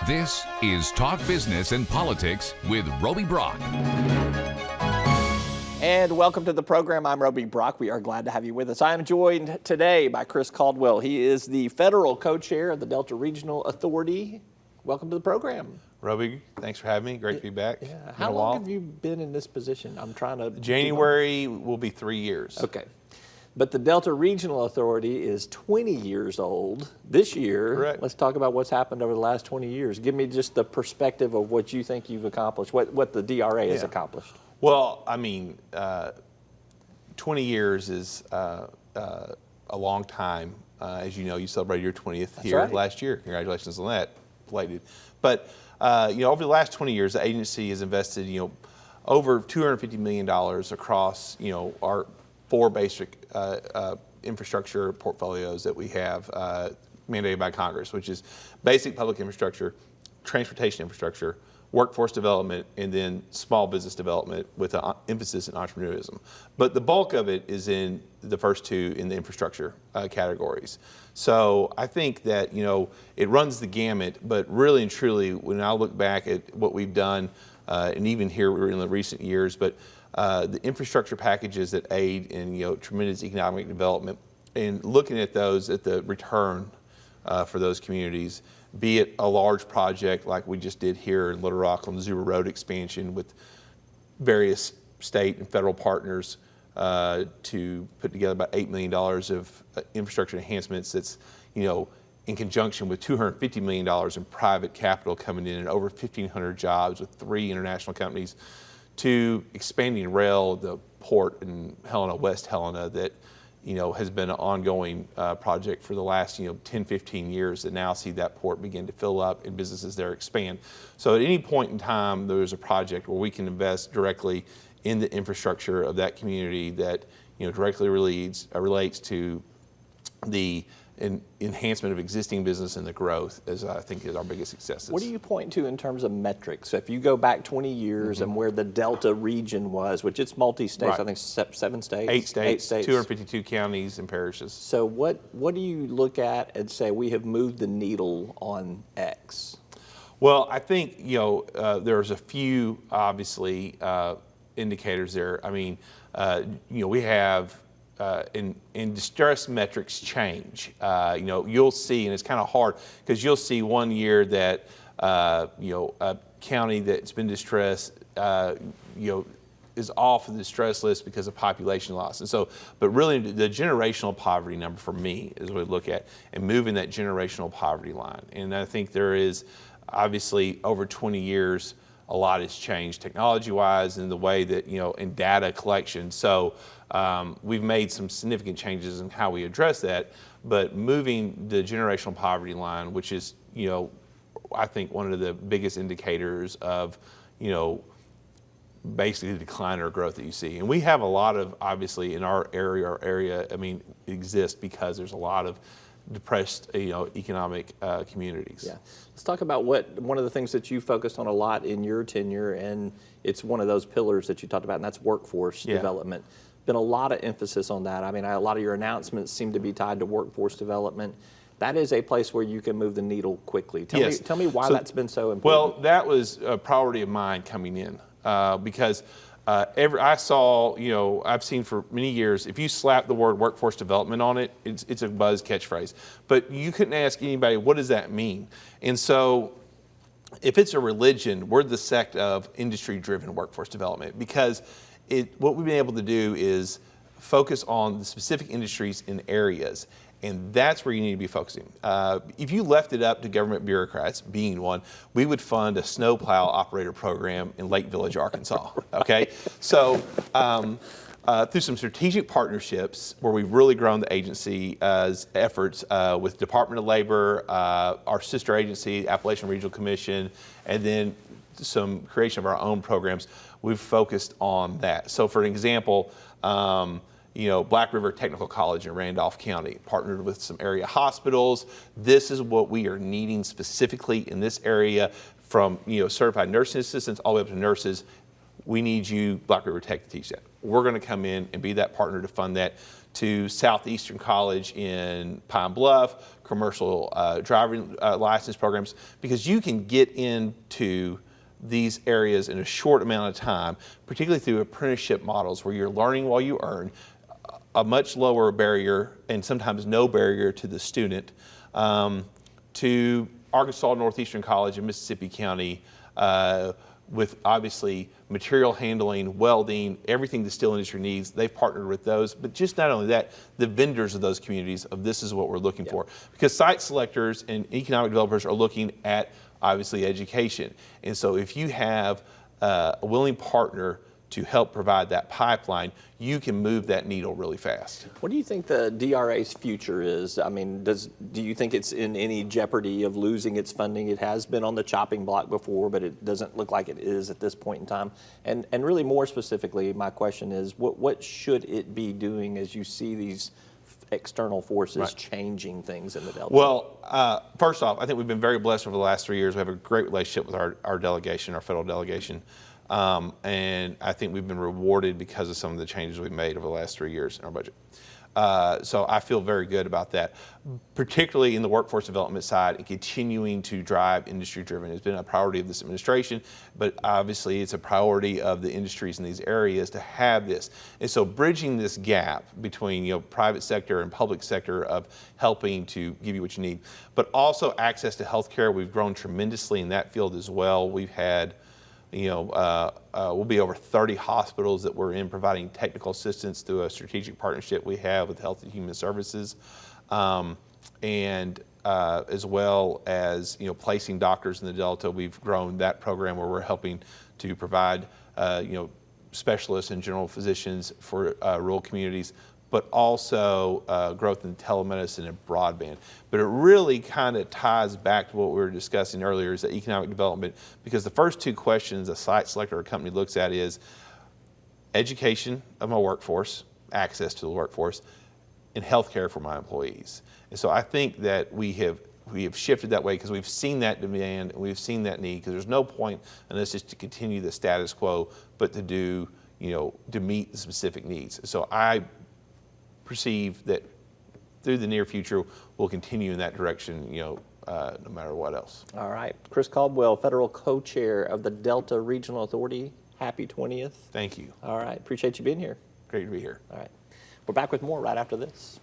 This is Talk Business and Politics with Roby Brock. And welcome to the program. I'm Roby Brock. We are glad to have you with us. I am joined today by Chris Caldwell. He is the federal co-chair of the Delta Regional Authority. Welcome to the program. Roby, thanks for having me. Great to be back. Yeah. How long have you been in this position? I'm trying to... January will be 3 years. Okay. But the Delta Regional Authority is 20 years old this year. Correct. Let's talk about what's happened over the last 20 years. Give me just the perspective of what you think you've accomplished, what the DRA has accomplished. Well, I mean, 20 years is a long time. As you know, you celebrated your 20th year last year. Congratulations on that, belated. But, over the last 20 years, the agency has invested, over $250 million across, our four basic infrastructure portfolios that we have mandated by Congress, which is basic public infrastructure, transportation infrastructure, workforce development, and then small business development with an emphasis in entrepreneurialism. But the bulk of it is in the first two in the infrastructure categories. So I think that, it runs the gamut, but really and truly, when I look back at what we've done, and even here in the recent years, but the infrastructure packages that aid in tremendous economic development, and looking at those at the return for those communities, be it a large project like we just did here in Little Rock on the Zuber Road expansion with various state and federal partners to put together about $8 million of infrastructure enhancements that's in conjunction with $250 million in private capital coming in and over 1,500 jobs with 3 international companies, to expanding rail, the port in Helena, West Helena, that has been an ongoing project for the last 10, 15 years, that now see that port begin to fill up and businesses there expand. So at any point in time, there's a project where we can invest directly in the infrastructure of that community that directly relates to the enhancement of existing business and the growth, as I think is our biggest successes. What do you point to in terms of metrics? So if you go back 20 years and where the Delta region was, which it's multi-states, I think 7 states? 8 states, 252 counties and parishes. So what do you look at and say we have moved the needle on X? Well, I think, there's a few, obviously, indicators there. I mean, we have in distress metrics change. You'll see, and it's kind of hard because you'll see one year that a county that's been distressed, is off the distress list because of population loss. And so, but really the generational poverty number for me is what we look at, and moving that generational poverty line. And I think there is obviously over 20 years, a lot has changed technology-wise in the way that, in data collection. So we've made some significant changes in how we address that, but moving the generational poverty line, which is, I think one of the biggest indicators of, basically the decline or growth that you see. And we have a lot of, obviously, in our area, exists because there's a lot of depressed, economic communities. Yeah. Let's talk about one of the things that you focused on a lot in your tenure, and it's one of those pillars that you talked about, and that's workforce development. Been a lot of emphasis on that. I mean, a lot of your announcements seem to be tied to workforce development. That is a place where you can move the needle quickly. Tell me why that's been so important. Well, that was a priority of mine coming in because I saw, I've seen for many years, if you slap the word workforce development on it, it's a buzz catchphrase. But you couldn't ask anybody, what does that mean? And so if it's a religion, we're the sect of industry-driven workforce development, because what we've been able to do is focus on the specific industries and areas. And that's where you need to be focusing. If you left it up to government bureaucrats, being one, we would fund a snowplow operator program in Lake Village, Arkansas. Okay, so through some strategic partnerships where we've really grown the agency's efforts with Department of Labor, our sister agency, Appalachian Regional Commission, and then some creation of our own programs, we've focused on that. So for an example, Black River Technical College in Randolph County partnered with some area hospitals. This is what we are needing specifically in this area, from certified nursing assistants all the way up to nurses. We need you, Black River Tech, to teach that. We're going to come in and be that partner to fund that, to Southeastern College in Pine Bluff, commercial driving license programs, because you can get into these areas in a short amount of time, particularly through apprenticeship models where you're learning while you earn, a much lower barrier and sometimes no barrier to the student, to Arkansas Northeastern College in Mississippi County, with obviously material handling, welding, everything the steel industry needs. They've partnered with those, but just not only that, the vendors of those communities of this is what we're looking for. Because site selectors and economic developers are looking at obviously education. And so if you have a willing partner to help provide that pipeline, you can move that needle really fast. What do you think the DRA's future is? I mean, do you think it's in any jeopardy of losing its funding? It has been on the chopping block before, but it doesn't look like it is at this point in time. And really more specifically, my question is, what should it be doing as you see these external forces changing things in the Delta? Well, first off, I think we've been very blessed over the last 3 years. We have a great relationship with our delegation, our federal delegation. And I think we've been rewarded because of some of the changes we've made over the last 3 years in our budget. So I feel very good about that, particularly in the workforce development side and continuing to drive industry driven. It's been a priority of this administration, but obviously it's a priority of the industries in these areas to have this. And so bridging this gap between private sector and public sector of helping to give you what you need, but also access to healthcare. We've grown tremendously in that field as well. We've had we'll be over 30 hospitals that we're in providing technical assistance through a strategic partnership we have with Health and Human Services, and as well as placing doctors in the Delta. We've grown that program where we're helping to provide specialists and general physicians for rural communities, but also growth in telemedicine and broadband. But it really kind of ties back to what we were discussing earlier, is the economic development, because the first two questions a site selector or company looks at is education of my workforce, access to the workforce, and healthcare for my employees. And so I think that we have shifted that way because we've seen that demand and we've seen that need, because there's no point in us just to continue the status quo, but to do, to meet the specific needs. So I perceive that through the near future, we'll continue in that direction, no matter what else. All right. Chris Caldwell, Federal Co-Chair of the Delta Regional Authority. Happy 20th. Thank you. All right. Appreciate you being here. Great to be here. All right. We're back with more right after this.